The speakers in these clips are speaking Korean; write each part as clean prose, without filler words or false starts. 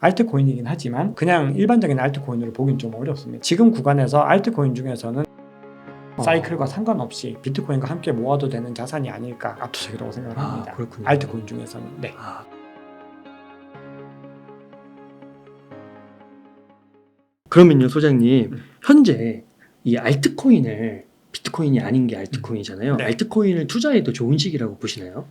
알트코인이긴 하지만 그냥 일반적인 알트코인으로 보긴 좀 어렵습니다. 지금 구간에서 알트코인 중에서는 사이클과 상관없이 비트코인과 함께 모아도 되는 자산이 아닐까 압도적이라고 생각을 합니다. 그렇군요. 알트코인 중에서는. 네. 그러면요, 소장님, 현재 이 알트코인을 비트코인이 아닌 게 알트코인이잖아요. 네. 알트코인을 투자해도 좋은 시기라고 보시나요?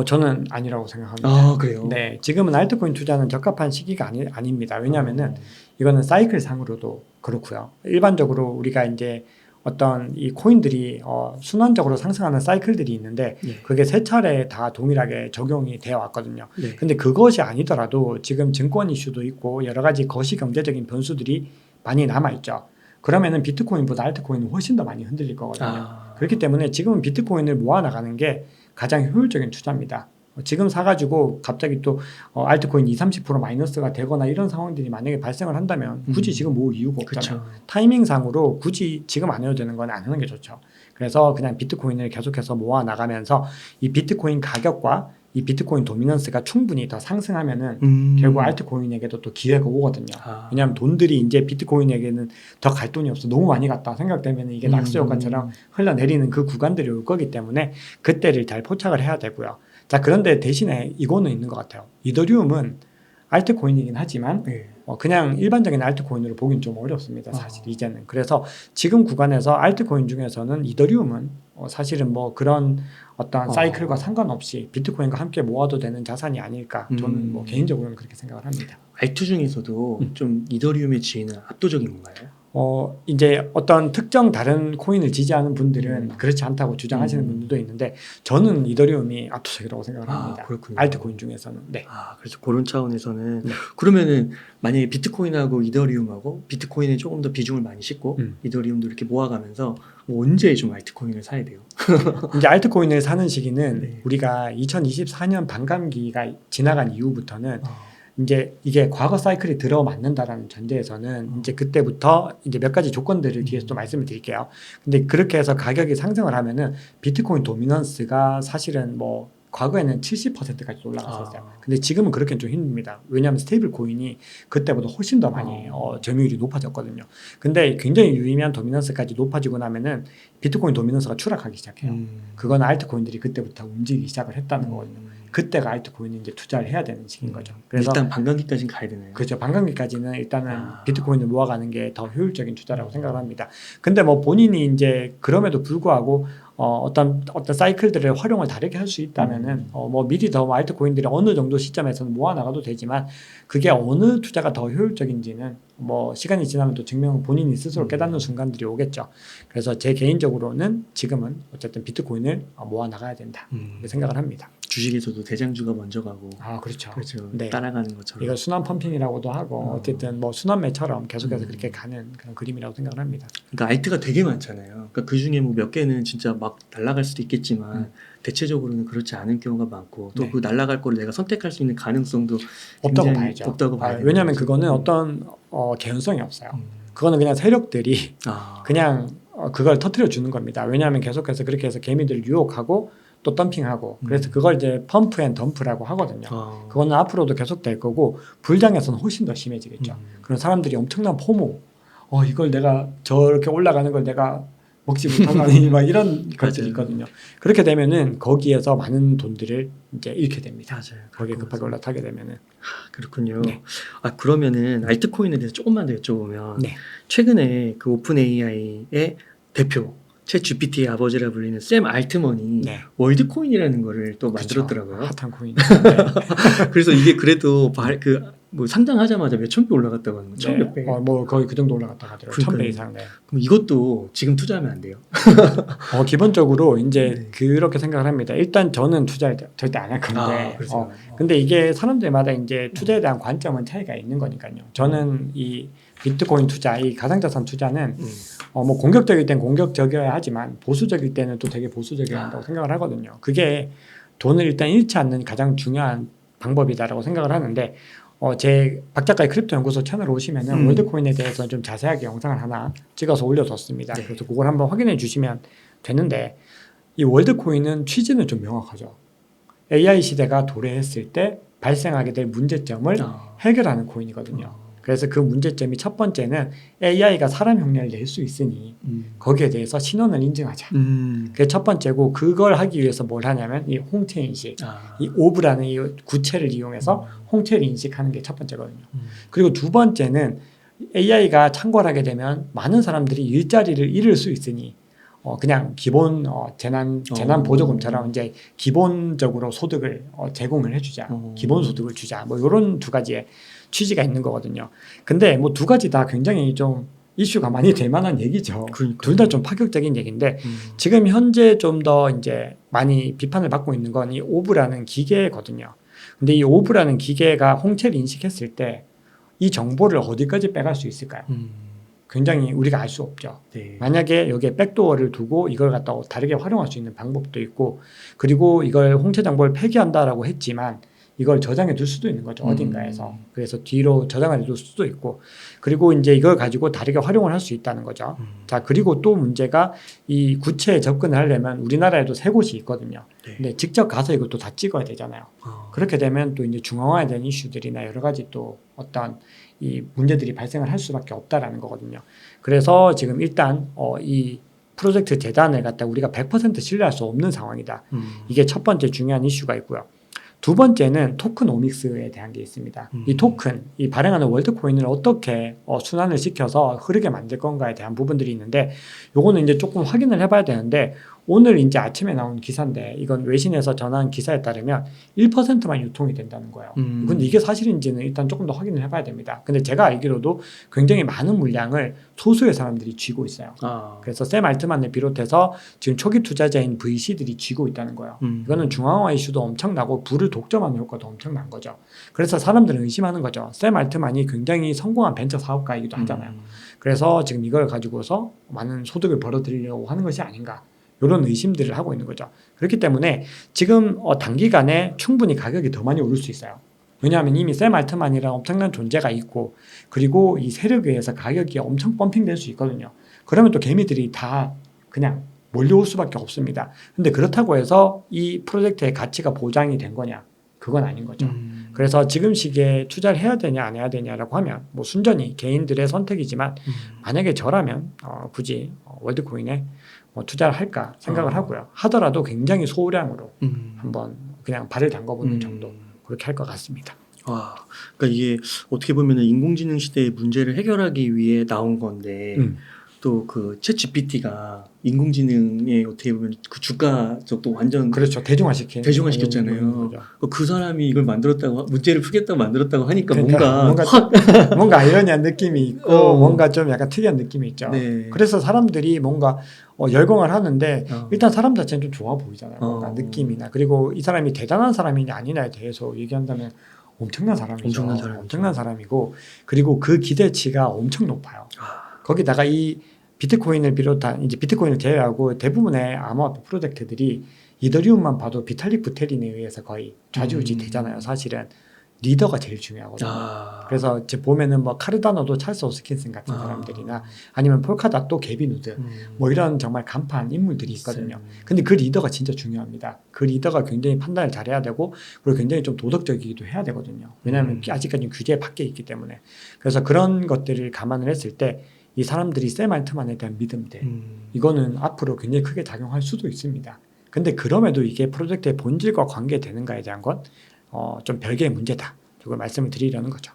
저는 아니라고 생각합니다. 그래요? 네, 지금은 알트코인 투자는 적합한 시기가 아닙니다. 왜냐하면은 이거는 사이클 상으로도 그렇고요. 일반적으로 우리가 이제 어떤 이 코인들이 순환적으로 상승하는 사이클들이 있는데 네. 그게 세 차례 다 동일하게 적용이 되어 왔거든요. 네. 근데 그것이 아니더라도 지금 증권 이슈도 있고 여러 가지 거시 경제적인 변수들이 많이 남아 있죠. 그러면은 비트코인보다 알트코인은 훨씬 더 많이 흔들릴 거거든요. 그렇기 때문에 지금은 비트코인을 모아 나가는 게 가장 효율적인 투자입니다. 지금 사가지고 갑자기 또 알트코인 20-30% 마이너스가 되거나 이런 상황들이 만약에 발생을 한다면 굳이 지금 모을 이유가 없잖아요. 그쵸. 타이밍상으로 굳이 지금 안 해도 되는 건 안 하는 게 좋죠. 그래서 그냥 비트코인을 계속해서 모아 나가면서 이 비트코인 가격과 이 비트코인 도미넌스가 충분히 더 상승하면은 결국 알트코인에게도 또 기회가 오거든요. 왜냐하면 돈들이 이제 비트코인에게는 더 갈 돈이 없어. 너무 많이 갔다 생각되면 이게 낙수 효과처럼 흘러내리는 그 구간들이 올 거기 때문에 그때를 잘 포착을 해야 되고요. 자, 그런데 대신에 이거는 있는 것 같아요. 이더리움은 알트코인이긴 하지만 그냥 일반적인 알트코인으로 보긴 좀 어렵습니다. 사실 이제는. 그래서 지금 구간에서 알트코인 중에서는 이더리움은 사실은 뭐 그런 어떤 사이클과 상관없이 비트코인과 함께 모아도 되는 자산이 아닐까. 저는 뭐 개인적으로는 그렇게 생각을 합니다. 알트 중에서도 좀 이더리움의 지위는 압도적인 건가요? 이제 어떤 특정 다른 코인을 지지하는 분들은 그렇지 않다고 주장하시는 분들도 있는데 저는 이더리움이 압도적이라고 생각을 합니다. 그렇군요. 알트코인 중에서는. 네. 그래서 그런 차원에서는 그러면은 만약에 비트코인하고 이더리움하고 비트코인에 조금 더 비중을 많이 싣고 이더리움도 이렇게 모아가면서 언제 좀 알트코인을 사야 돼요? 이제 알트코인을 사는 시기는 우리가 2024년 반감기가 지나간 이후부터는 이제 이게 과거 사이클이 들어맞는다라는 전제에서는 이제 그때부터 이제 몇 가지 조건들을 뒤에서 또 말씀을 드릴게요. 근데 그렇게 해서 가격이 상승을 하면은 비트코인 도미넌스가 사실은 뭐 과거에는 70%까지 올라갔었어요. 근데 지금은 그렇게는 좀 힘듭니다. 왜냐하면 스테이블 코인이 그때보다 훨씬 더 많이 점유율이 높아졌거든요. 근데 굉장히 유의미한 도미넌스까지 높아지고 나면은 비트코인 도미넌스가 추락하기 시작해요. 그건 알트코인들이 그때부터 움직이기 시작을 했다는 거거든요. 그때가 알트코인이 이제 투자를 해야 되는 시기인 거죠. 그래서 일단 반감기까지는 가야 되나요? 그렇죠. 반감기까지는 일단은 비트코인을 모아가는 게 더 효율적인 투자라고 생각을 합니다. 근데 뭐 본인이 이제 그럼에도 불구하고 어떤 사이클들의 활용을 다르게 할 수 있다면은 뭐 미리 더 알트코인들이 어느 정도 시점에서는 모아 나가도 되지만 그게 어느 투자가 더 효율적인지는 뭐 시간이 지나면 또 증명 본인이 스스로 깨닫는 순간들이 오겠죠. 그래서 제 개인적으로는 지금은 어쨌든 비트코인을 모아 나가야 된다 이렇게 생각을 합니다. 주식에서도 대장주가 먼저 가고 그렇죠. 네. 따라가는 것처럼 이걸 순환 펌핑이라고도 하고 어쨌든 뭐 순환매처럼 계속해서 그렇게 가는 그런 그림이라고 생각을 합니다. 그러니까 알트가 되게 많잖아요. 그러니까 그 중에 뭐 몇 개는 진짜 막 날아갈 수도 있겠지만 대체적으로는 그렇지 않은 경우가 많고 또 그 날아갈 거를 내가 선택할 수 있는 가능성도 없다고 봐야죠. 없다고 봐야 왜냐하면 그거는 어떤 개연성이 없어요. 그거는 그냥 세력들이 그냥 그걸 터뜨려 주는 겁니다. 왜냐하면 계속해서 그렇게 해서 개미들을 유혹하고 또 덤핑하고 그래서 그걸 이제 펌프 앤 덤프라고 하거든요. 그거는 앞으로도 계속 될 거고 불장에서는 훨씬 더 심해지겠죠. 그런 사람들이 엄청난 포모 이걸 내가 저렇게 올라가는 걸 내가 먹지 못하다니 막 이런 것들이 있거든요. 그렇게 되면은 거기에서 많은 돈들을 이제 잃게 됩니다. 맞아요. 거기에 급하게 올라타게 되면은. 그렇군요. 네. 그러면은 알트코인에 대해서 조금만 더 여쭤보면 최근에 그 오픈 AI의 대표 챗 GPT의 아버지라 불리는 샘 알트먼이 월드코인이라는 거를 또 만들었더라고요. 핫한 코인. 그래서 이게 그래도 뭐 상장하자마자 몇천 배 올라갔다고 하는 거, 천몇 배. 뭐 거의 그 정도 올라갔다 하더라고요. 1000배 이상. 그럼 이것도 지금 투자하면 안 돼요? 기본적으로 이제 그렇게 생각을 합니다. 일단 저는 투자를 절대 안 할 건데. 근데 이게 사람들마다 이제 투자에 대한 관점은 차이가 있는 거니까요. 저는 이 비트코인 투자, 이 가상자산 투자는 뭐 공격적일 땐 공격적이어야 하지만 보수적일 때는 또 되게 보수적이어야 한다고 생각을 하거든요. 그게 돈을 일단 잃지 않는 가장 중요한 방법이다라고 생각을 하는데 제 박작가의 크립토 연구소 채널에 오시면은 월드코인에 대해서 좀 자세하게 영상을 하나 찍어서 올려뒀습니다. 그래서 그걸 한번 확인해 주시면 되는데 이 월드코인은 취지는 좀 명확하죠. AI 시대가 도래했을 때 발생하게 될 문제점을 해결하는 코인이거든요. 그래서 그 문제점이 첫 번째는 AI가 사람 흉내를 낼 수 있으니 거기에 대해서 신원을 인증하자. 그게 첫 번째고, 그걸 하기 위해서 뭘 하냐면 이 홍채 인식, 이 오브라는 이 구체를 이용해서 홍채를 인식하는 게 첫 번째거든요. 그리고 두 번째는 AI가 창궐하게 되면 많은 사람들이 일자리를 잃을 수 있으니 그냥 기본 재난 보조금처럼 이제 기본적으로 소득을 제공을 해주자, 기본 소득을 주자, 뭐 이런 두 가지의 취지가 있는 거거든요. 근데 뭐 두 가지 다 굉장히 좀 이슈가 많이 될 만한 얘기죠. 둘 다 좀 파격적인 얘기인데 지금 현재 좀 더 이제 많이 비판을 받고 있는 건 이 오브라는 기계거든요. 근데 이 오브라는 기계가 홍채를 인식했을 때 이 정보를 어디까지 빼갈 수 있을까요? 굉장히 우리가 알 수 없죠. 네. 만약에 여기에 백도어를 두고 이걸 갖다 다르게 활용할 수 있는 방법도 있고, 그리고 이걸 홍채 정보를 폐기한다라고 했지만 이걸 저장해 둘 수도 있는 거죠. 어딘가에서. 그래서 뒤로 저장해 둘 수도 있고, 그리고 이제 이걸 가지고 다르게 활용을 할 수 있다는 거죠. 자, 그리고 또 문제가 이 구체에 접근을 하려면 우리나라에도 3곳이 있거든요. 네. 근데 직접 가서 이것도 다 찍어야 되잖아요. 그렇게 되면 또 이제 중앙화에 대한 이슈들이나 여러 가지 또 어떤 이 문제들이 발생을 할 수밖에 없다라는 거거든요. 그래서 지금 일단 이 프로젝트 재단을 갖다 우리가 100% 신뢰할 수 없는 상황이다. 이게 첫 번째 중요한 이슈가 있고요. 두 번째는 토크노믹스에 대한 게 있습니다. 이 토큰, 이 발행하는 월드코인을 어떻게 순환을 시켜서 흐르게 만들 건가에 대한 부분들이 있는데, 요거는 이제 조금 확인을 해봐야 되는데, 오늘 이제 아침에 나온 기사인데 이건 외신에서 전한 기사에 따르면 1%만 유통이 된다는 거예요. 근데 이게 사실인지는 일단 조금 더 확인을 해봐야 됩니다. 근데 제가 알기로도 굉장히 많은 물량을 소수의 사람들이 쥐고 있어요. 그래서 샘 알트만을 비롯해서 지금 초기 투자자인 VC들이 쥐고 있다는 거예요. 이거는 중앙화 이슈도 엄청나고 부를 독점하는 효과도 엄청난 거죠. 그래서 사람들은 의심하는 거죠. 샘 알트만이 굉장히 성공한 벤처 사업가이기도 하잖아요. 그래서 지금 이걸 가지고서 많은 소득을 벌어들이려고 하는 것이 아닌가, 이런 의심들을 하고 있는 거죠. 그렇기 때문에 지금 단기간에 충분히 가격이 더 많이 오를 수 있어요. 왜냐하면 이미 샘 알트만이라는 엄청난 존재가 있고, 그리고 이 세력에 의해서 가격이 엄청 펌핑될 수 있거든요. 그러면 또 개미들이 다 그냥 몰려올 수밖에 없습니다. 근데 그렇다고 해서 이 프로젝트의 가치가 보장이 된 거냐? 그건 아닌 거죠. 그래서 지금 시기에 투자를 해야 되냐 안 해야 되냐라고 하면 뭐 순전히 개인들의 선택이지만 만약에 저라면 굳이 월드코인에 투자를 할까 생각을 하고요. 하더라도 굉장히 소량으로 한번 그냥 발을 담궈보는 정도, 그렇게 할 것 같습니다. 그러니까 이게 어떻게 보면 인공지능 시대의 문제를 해결하기 위해 나온 건데 또 그 챗 GPT가 인공지능의 어떻게 보면 그 주가적도 완전 그렇죠. 대중화시켰잖아요. 그 사람이 이걸 만들었다고, 문제를 풀겠다고 만들었다고 하니까 그러니까 뭔가 아이러니한 느낌이 있고 뭔가 좀 약간 특이한 느낌이 있죠. 네. 그래서 사람들이 뭔가 열광을 하는데 일단 사람 자체는 좀 좋아 보이잖아요. 뭔가 느낌이나, 그리고 이 사람이 대단한 사람이냐 아니냐에 대해서 얘기한다면 엄청난 사람이죠. 엄청난 사람이고, 그리고 그 기대치가 엄청 높아요. 거기다가 이 비트코인을 비롯한, 이제 비트코인을 제외하고 대부분의 암호화폐 프로젝트들이 이더리움만 봐도 비탈릭 부테린에 의해서 거의 좌지우지 되잖아요. 사실은 리더가 제일 중요하거든요. 그래서 이제 보면은 뭐 카르다노도 찰스 호스킨슨 같은 사람들이나 아니면 폴카닷도 게빈 우드 뭐 이런 정말 간판 인물들이 있거든요. 근데 그 리더가 진짜 중요합니다. 그 리더가 굉장히 판단을 잘해야 되고, 그리고 굉장히 좀 도덕적이기도 해야 되거든요. 왜냐하면 아직까지 규제 밖에 있기 때문에. 그래서 그런 것들을 감안을 했을 때 이 사람들이 샘 알트만에 대한 믿음들, 이거는 앞으로 굉장히 크게 작용할 수도 있습니다. 근데 그럼에도 이게 프로젝트의 본질과 관계되는가에 대한 건 좀 별개의 문제다. 이걸 말씀을 드리려는 거죠.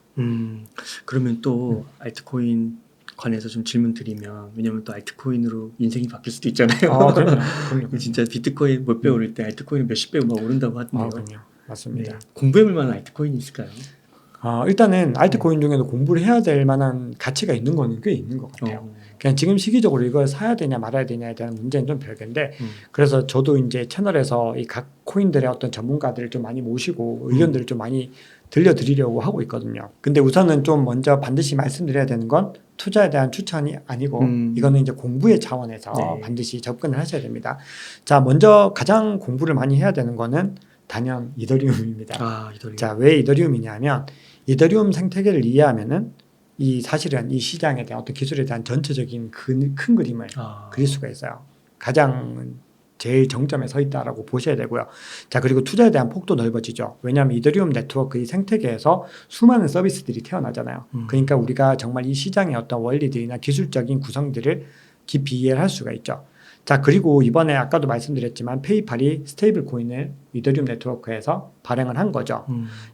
그러면 또 알트코인 관해서 좀 질문 드리면, 왜냐면 또 알트코인으로 인생이 바뀔 수도 있잖아요. 그럼요. 진짜 비트코인 몇 배 오를 때 알트코인 몇십 배 막 오른다고 하던데요. 그럼요. 맞습니다. 네. 공부해볼 만한 알트코인이 있을까요? 일단은 알트코인 중에도 공부를 해야 될 만한 가치가 있는 거는 꽤 있는 것 같아요. 그냥 지금 시기적으로 이걸 사야 되냐 말아야 되냐에 대한 문제는 좀 별개인데, 그래서 저도 이제 채널에서 이 각 코인들의 어떤 전문가들을 좀 많이 모시고 의견들을 좀 많이 들려드리려고 하고 있거든요. 근데 우선은 좀 먼저 반드시 말씀드려야 되는 건 투자에 대한 추천이 아니고 이거는 이제 공부의 차원에서 반드시 접근을 하셔야 됩니다. 자, 먼저 가장 공부를 많이 해야 되는 거는 단연 이더리움입니다. 이더리움. 자, 왜 이더리움이냐면 이더리움 생태계를 이해하면은 사실은 이 시장에 대한 어떤 기술에 대한 전체적인 큰 그림을 그릴 수가 있어요. 가장 제일 정점에 서 있다라고 보셔야 되고요. 자, 그리고 투자에 대한 폭도 넓어지죠. 왜냐하면 이더리움 네트워크 이 생태계에서 수많은 서비스들이 태어나잖아요. 그러니까 우리가 정말 이 시장의 어떤 원리들이나 기술적인 구성들을 깊이 이해를 할 수가 있죠. 자, 그리고 이번에 아까도 말씀드렸지만 페이팔이 스테이블 코인을 이더리움 네트워크에서 발행을 한 거죠.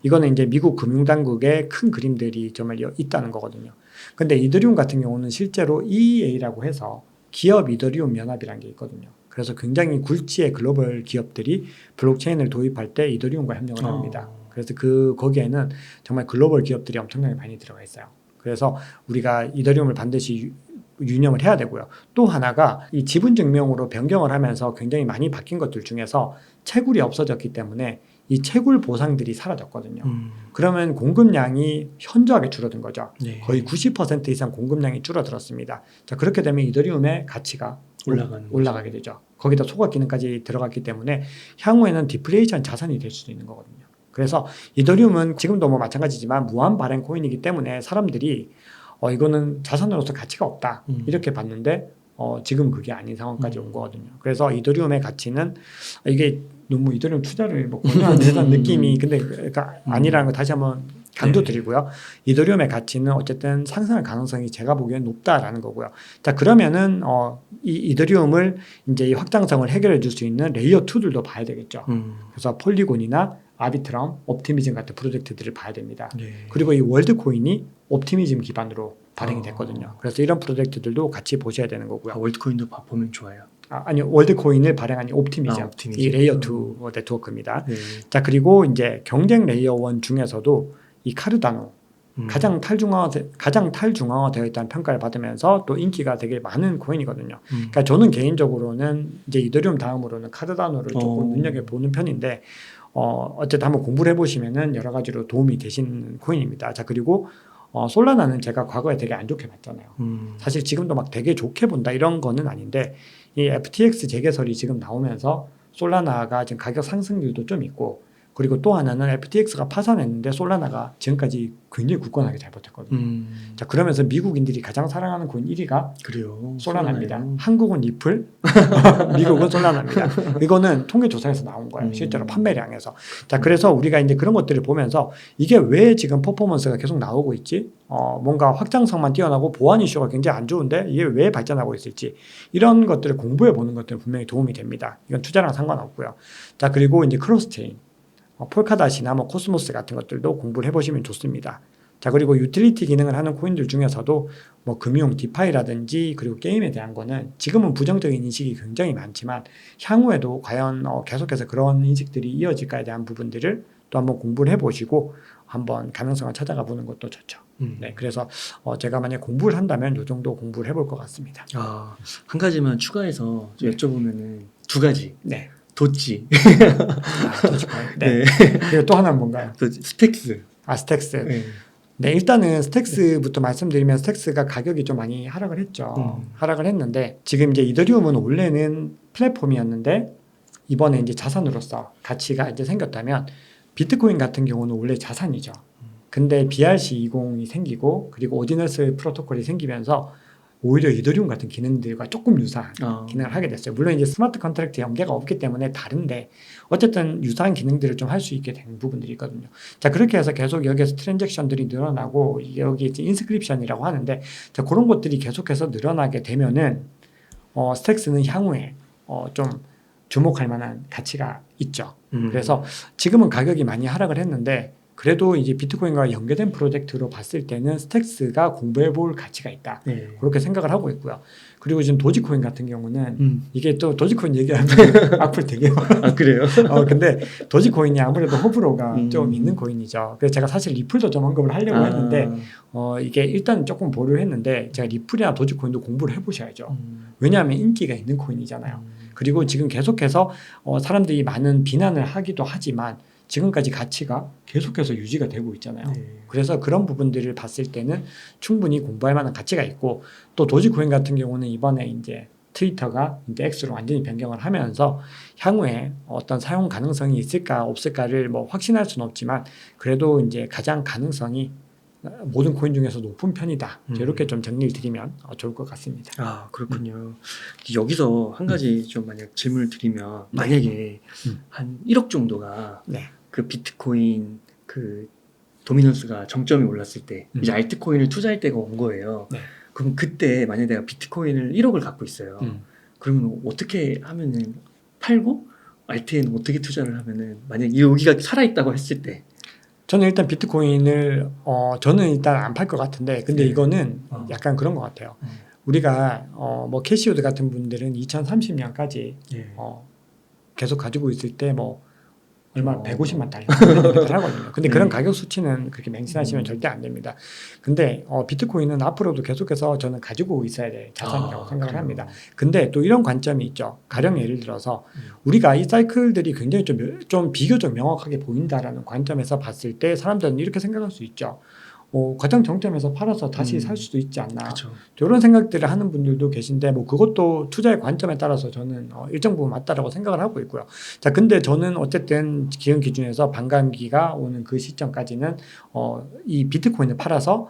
이거는 이제 미국 금융당국의 큰 그림들이 정말 있다는 거거든요. 근데 이더리움 같은 경우는 실제로 EEA라고 해서 기업 이더리움 연합이라는 게 있거든요. 그래서 굉장히 굴지의 글로벌 기업들이 블록체인을 도입할 때 이더리움과 협력을 합니다. 그래서 거기에는 정말 글로벌 기업들이 엄청나게 많이 들어가 있어요. 그래서 우리가 이더리움을 반드시 유념을 해야 되고요. 또 하나가 이 지분 증명으로 변경을 하면서 굉장히 많이 바뀐 것들 중에서 채굴이 없어졌기 때문에 이 채굴 보상들이 사라졌거든요. 그러면 공급량이 현저하게 줄어든 거죠. 네. 거의 90% 이상 공급량이 줄어들었습니다. 자, 그렇게 되면 이더리움의 가치가 올라가게 되죠. 거기다 소각 기능까지 들어갔기 때문에 향후에는 디플레이션 자산이 될 수도 있는 거거든요. 그래서 이더리움은 지금도 뭐 마찬가지지만 무한 발행 코인이기 때문에 사람들이 이거는 자산으로서 가치가 없다 이렇게 봤는데 지금 그게 아닌 상황까지 온 거거든요. 그래서 이더리움의 가치는 이게 너무 이더리움 투자를 뭐 권유하는 느낌이 근데 그러니까 아니라는 거 다시 한번 강조드리고요. 이더리움의 가치는 어쨌든 상승할 가능성이 제가 보기엔 높다라는 거고요. 자, 그러면은 이 이더리움을 이제 이 확장성을 해결해 줄 수 있는 레이어 2들도 봐야 되겠죠. 그래서 폴리곤이나 아비트럼, 옵티미즘 같은 프로젝트들을 봐야 됩니다. 네. 그리고 이 월드코인이 옵티미즘 기반으로 발행이 됐거든요. 그래서 이런 프로젝트들도 같이 보셔야 되는 거고요. 월드코인도 보면 좋아요. 아니요, 월드코인을 발행한 옵티미즘, 옵티미즘. 이 레이어 2 네트워크입니다. 네. 자, 그리고 이제 경쟁 레이어 1 중에서도 이 카르다노 가장 탈중앙화되어 있다는 평가를 받으면서 또 인기가 되게 많은 코인이거든요. 그러니까 저는 개인적으로는 이제 이더리움 다음으로는 카르다노를 조금 눈여겨보는 편인데 어쨌든 한번 공부를 해보시면은 여러 가지로 도움이 되시는 코인입니다. 자, 그리고 솔라나는 제가 과거에 되게 안 좋게 봤잖아요. 사실 지금도 막 되게 좋게 본다 이런 거는 아닌데 이 FTX 재개설이 지금 나오면서 솔라나가 지금 가격 상승률도 좀 있고 그리고 또 하나는 FTX가 파산했는데 솔라나가 지금까지 굉장히 굳건하게 잘 버텼거든요. 자, 그러면서 미국인들이 가장 사랑하는 코인 1위가 그래요. 솔라나입니다. 한국은 리플, 미국은 솔라나입니다. 이거는 통계조사에서 나온 거예요. 실제로 판매량에서. 자, 그래서 우리가 이제 그런 것들을 보면서 이게 왜 지금 퍼포먼스가 계속 나오고 있지? 뭔가 확장성만 뛰어나고 보안 이슈가 굉장히 안 좋은데 이게 왜 발전하고 있을지 이런 것들을 공부해 보는 것들은 분명히 도움이 됩니다. 이건 투자랑 상관없고요. 자, 그리고 이제 크로스체인. 폴카닷이나 뭐 코스모스 같은 것들도 공부를 해보시면 좋습니다. 자, 그리고 유틸리티 기능을 하는 코인들 중에서도 뭐 금융, 디파이라든지 그리고 게임에 대한 거는 지금은 부정적인 인식이 굉장히 많지만 향후에도 과연 계속해서 그런 인식들이 이어질까에 대한 부분들을 또 한번 공부를 해보시고 한번 가능성을 찾아가 보는 것도 좋죠. 네, 그래서 제가 만약 공부를 한다면 이 정도 공부를 해볼 것 같습니다. 한 가지만 추가해서 여쭤보면은 두 가지. 네. 도지. 도지코인. 네. 그리고 또 하나는 뭔가요? 스택스. 스택스. 네. 네, 일단은 스택스부터 말씀드리면 스택스가 가격이 좀 많이 하락을 했죠. 하락을 했는데 지금 이제 이더리움은 원래는 플랫폼이었는데 이번에 이제 자산으로서 가치가 이제 생겼다면 비트코인 같은 경우는 원래 자산이죠. 근데 BRC20이 생기고 그리고 오디너스 프로토콜이 생기면서 오히려 이더리움 같은 기능들과 조금 유사한 기능을 하게 됐어요. 물론 이제 스마트 컨트랙트 연계가 없기 때문에 다른데 어쨌든 유사한 기능들을 좀 할 수 있게 된 부분들이 있거든요. 자, 그렇게 해서 계속 여기에서 트랜잭션들이 늘어나고 여기 이제 인스크립션이라고 하는데 자, 그런 것들이 계속해서 늘어나게 되면은 스택스는 향후에 좀 주목할 만한 가치가 있죠. 그래서 지금은 가격이 많이 하락을 했는데 그래도 이제 비트코인과 연계된 프로젝트로 봤을 때는 스택스가 공부해 볼 가치가 있다. 네. 그렇게 생각을 하고 있고요. 그리고 지금 도지코인 같은 경우는 이게 또 도지코인 얘기하면 악플 되게 그래요? 근데 도지코인이 아무래도 호불호가 좀 있는 코인이죠. 그래서 제가 사실 리플도 좀 언급을 하려고 했는데 이게 일단 조금 보류했는데 제가 리플이나 도지코인도 공부를 해보셔야죠. 왜냐하면 인기가 있는 코인이잖아요. 그리고 지금 계속해서 사람들이 많은 비난을 하기도 하지만 지금까지 가치가 계속해서 유지가 되고 있잖아요. 그래서 그런 부분들을 봤을 때는 충분히 공부할 만한 가치가 있고 또 도지코인 같은 경우는 이번에 이제 트위터가 이제 X로 완전히 변경을 하면서 향후에 어떤 사용 가능성이 있을까 없을까를 뭐 확신할 수는 없지만 그래도 이제 가장 가능성이 모든 코인 중에서 높은 편이다. 이렇게 좀 정리를 드리면 좋을 것 같습니다. 아, 그렇군요. 여기서 한 가지 좀 만약 질문을 드리면 만약에 한 1억 정도가 네. 그 비트코인 그 도미넌스가 정점이 올랐을 때 이제 알트코인을 투자할 때가 온 거예요. 네. 그럼 그때 만약에 내가 비트코인을 1억을 갖고 있어요. 그러면 어떻게 하면은 팔고 알트에는 어떻게 투자를 하면은 만약에 여기가 살아있다고 했을 때 저는 일단 비트코인을 저는 일단 안 팔 것 같은데 근데 네. 이거는 약간 그런 것 같아요. 우리가 뭐 캐시우드 같은 분들은 2030년까지 예. 계속 가지고 있을 때 뭐 얼마 150만 달러 하거든요. 근데 네. 그런 가격 수치는 그렇게 맹신하시면 절대 안 됩니다. 근데 비트코인은 앞으로도 계속해서 저는 가지고 있어야 될 자산이라고 생각을 그래요. 합니다. 근데 또 이런 관점이 있죠. 가령 예를 들어서 우리가 이 사이클들이 굉장히 좀 비교적 명확하게 보인다라는 관점에서 봤을 때 사람들은 이렇게 생각할 수 있죠. 가장 정점에서 팔아서 다시 살 수도 있지 않나. 그렇죠. 이런 생각들을 하는 분들도 계신데 뭐 그것도 투자의 관점에 따라서 저는 일정 부분 맞다라고 생각을 하고 있고요. 자, 근데 저는 어쨌든 기금 기준에서 반감기가 오는 그 시점까지는 이 비트코인을 팔아서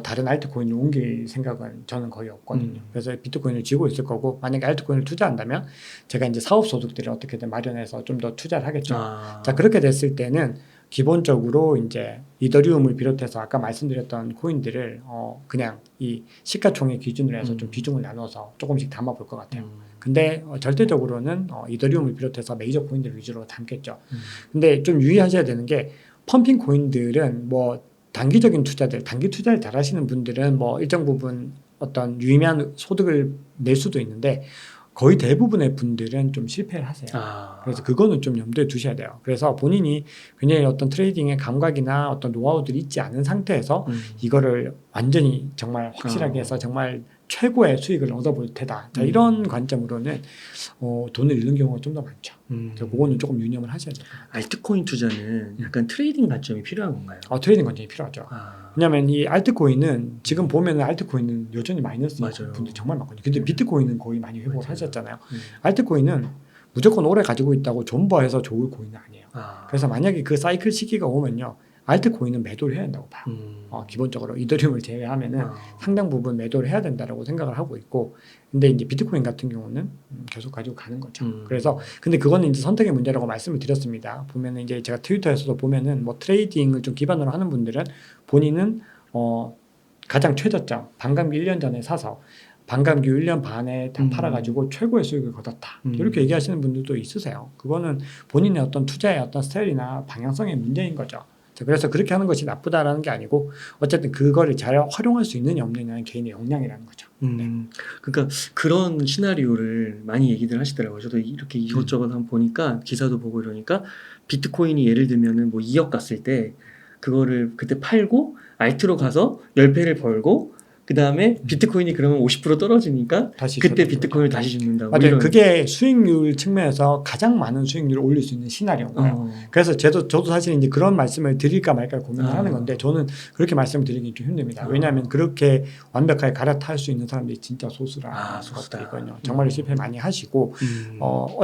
다른 알트코인을 옮길 생각은 저는 거의 없거든요. 그래서 비트코인을 쥐고 있을 거고 만약에 알트코인을 투자한다면 제가 이제 사업 소득들을 어떻게든 마련해서 좀 더 투자를 하겠죠. 자, 그렇게 됐을 때는 기본적으로 이제 이더리움을 비롯해서 아까 말씀드렸던 코인들을 그냥 이 시가총액 기준으로 해서 좀 비중을 나눠서 조금씩 담아 볼 것 같아요. 근데 절대적으로는 이더리움을 비롯해서 메이저 코인들 위주로 담겠죠. 근데 좀 유의하셔야 되는 게 펌핑 코인들은 뭐 단기적인 투자들, 단기 투자를 잘 하시는 분들은 뭐 일정 부분 어떤 유의미한 소득을 낼 수도 있는데 거의 대부분의 분들은 좀 실패를 하세요. 그래서 그거는 좀 염두에 두셔야 돼요. 그래서 본인이 굉장히 어떤 트레이딩의 감각이나 어떤 노하우들이 있지 않은 상태에서 이거를 완전히 정말 확실하게 해서 정말 최고의 수익을 얻어볼 테다. 자, 이런 관점으로는 돈을 잃는 경우가 좀 더 많죠. 그래서 그거는 조금 유념을 하셔야 돼요. 알트코인 투자는 약간 트레이딩 관점이 필요한 건가요? 트레이딩 관점이 필요하죠. 왜냐하면 이 알트코인은 지금 보면은 알트코인은 여전히 마이너스 맞아요. 분들이 정말 많거든요. 근데 비트코인은 거의 많이 회복을 하셨잖아요. 알트코인은 무조건 오래 가지고 있다고 존버해서 좋을 코인은 아니에요. 그래서 만약에 그 사이클 시기가 오면요. 알트코인은 매도를 해야 된다고 봐요. 기본적으로 이더리움을 제외하면은 상당 부분 매도를 해야 된다라고 생각을 하고 있고, 근데 이제 비트코인 같은 경우는 계속 가지고 가는 거죠. 그래서 근데 그거는 이제 선택의 문제라고 말씀을 드렸습니다. 보면은 이제 제가 트위터에서도 보면은 뭐 트레이딩을 좀 기반으로 하는 분들은 본인은 가장 최저점 반감기 1년 전에 사서 반감기 1년 반에 다 팔아가지고 최고의 수익을 거뒀다. 이렇게 얘기하시는 분들도 있으세요. 그거는 본인의 어떤 투자의 어떤 스타일이나 방향성의 문제인 거죠. 그래서 그렇게 하는 것이 나쁘다라는 게 아니고 어쨌든 그거를 잘 활용할 수 있느냐 없느냐는 개인의 역량이라는 거죠. 그러니까 그런 시나리오를 많이 얘기들 하시더라고요. 저도 이렇게 이것저것 한번 보니까 기사도 보고 이러니까 비트코인이 예를 들면은 뭐 2억 갔을 때 그거를 그때 팔고 알트로 가서 10배를 벌고 그 다음에 비트코인이 그러면 50% 떨어지니까 그때 비트코인을 다시 줍는다. 맞아요. 그게 수익률 측면에서 가장 많은 수익률을 올릴 수 있는 시나리오인 거예요. 그래서 저도 사실 이제 그런 말씀을 드릴까 말까 고민을 하는 건데 저는 그렇게 말씀을 드리기 좀 힘듭니다. 왜냐하면 그렇게 완벽하게 갈아탈 수 있는 사람들이 진짜 소수라는 것들이거든요. 정말 실패 많이 하시고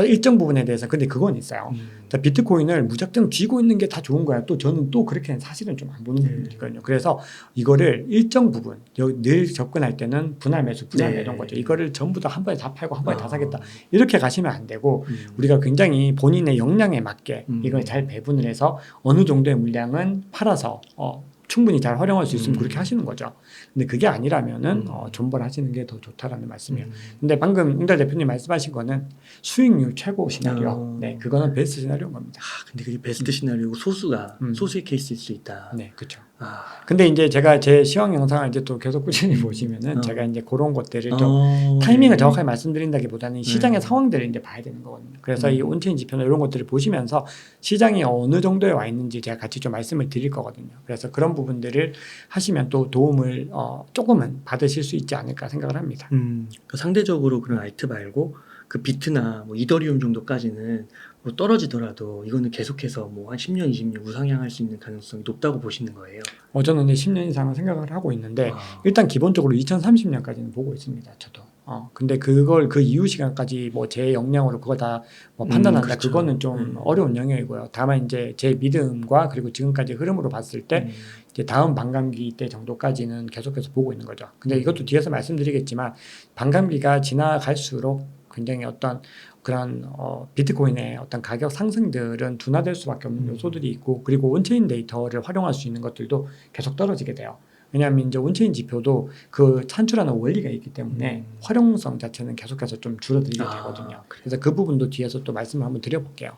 일정 부분에 대해서 근데 그건 있어요. 자, 비트코인을 무작정 쥐고 있는 게 다 좋은 거야. 또 저는 또 그렇게는 사실은 좀 안 보는 분이거든요. 그래서 이거를 일정 부분 늘 접근할 때는 분할 매수, 분할 매도인 거죠. 이거를 전부 다 한 번에 다 팔고 한 번에 다 사겠다. 이렇게 가시면 안 되고 우리가 굉장히 본인의 역량에 맞게 이걸 잘 배분을 해서 어느 정도의 물량은 팔아서 충분히 잘 활용할 수 있으면 그렇게 하시는 거죠. 근데 그게 아니라면은 존버를 하시는 게 더 좋다라는 말씀이에요. 근데 방금 응달 대표님 말씀하신 거는 수익률 최고 시나리오. 네, 그거는 베스트 시나리오인 겁니다. 근데 그게 베스트 시나리오고 소수의 케이스일 수 있다. 네, 그렇죠. 근데 이제 제가 제 시황 영상을 이제 또 계속 꾸준히 보시면은 제가 이제 그런 것들을 좀 타이밍을 정확하게 말씀드린다기보다는 시장의 상황들을 이제 봐야 되는 거거든요. 그래서 이 온체인 지표나 이런 것들을 보시면서 시장이 어느 정도에 와 있는지 제가 같이 좀 말씀을 드릴 거거든요. 그래서 그런 부분들을 하시면 또 도움을 조금은 받으실 수 있지 않을까 생각을 합니다. 그러니까 상대적으로 그런 알트 말고 그 비트나 뭐 이더리움 정도까지는 뭐 떨어지더라도 이거는 계속해서 뭐 한 10년, 20년 우상향할 수 있는 가능성이 높다고 보시는 거예요. 저는 10년 이상은 생각을 하고 있는데 일단 기본적으로 2030년까지는 보고 있습니다. 저도. 근데 그걸 그 이후 시간까지 뭐 제 역량으로 그걸 다 뭐 판단한다. 그렇죠. 그거는 좀 어려운 영역이고요. 다만 이제 제 믿음과 그리고 지금까지 흐름으로 봤을 때 이제 다음 반감기 때 정도까지는 계속해서 보고 있는 거죠. 근데 이것도 뒤에서 말씀드리겠지만 반감기가 지나갈수록 굉장히 어떤 그런 비트코인의 어떤 가격 상승들은 둔화될 수밖에 없는 요소들이 있고 그리고 온체인 데이터를 활용할 수 있는 것들도 계속 떨어지게 돼요. 왜냐하면 이제 온체인 지표도 그 산출하는 원리가 있기 때문에 활용성 자체는 계속해서 좀 줄어들게 되거든요. 그래서 그 부분도 뒤에서 또 말씀을 한번 드려볼게요.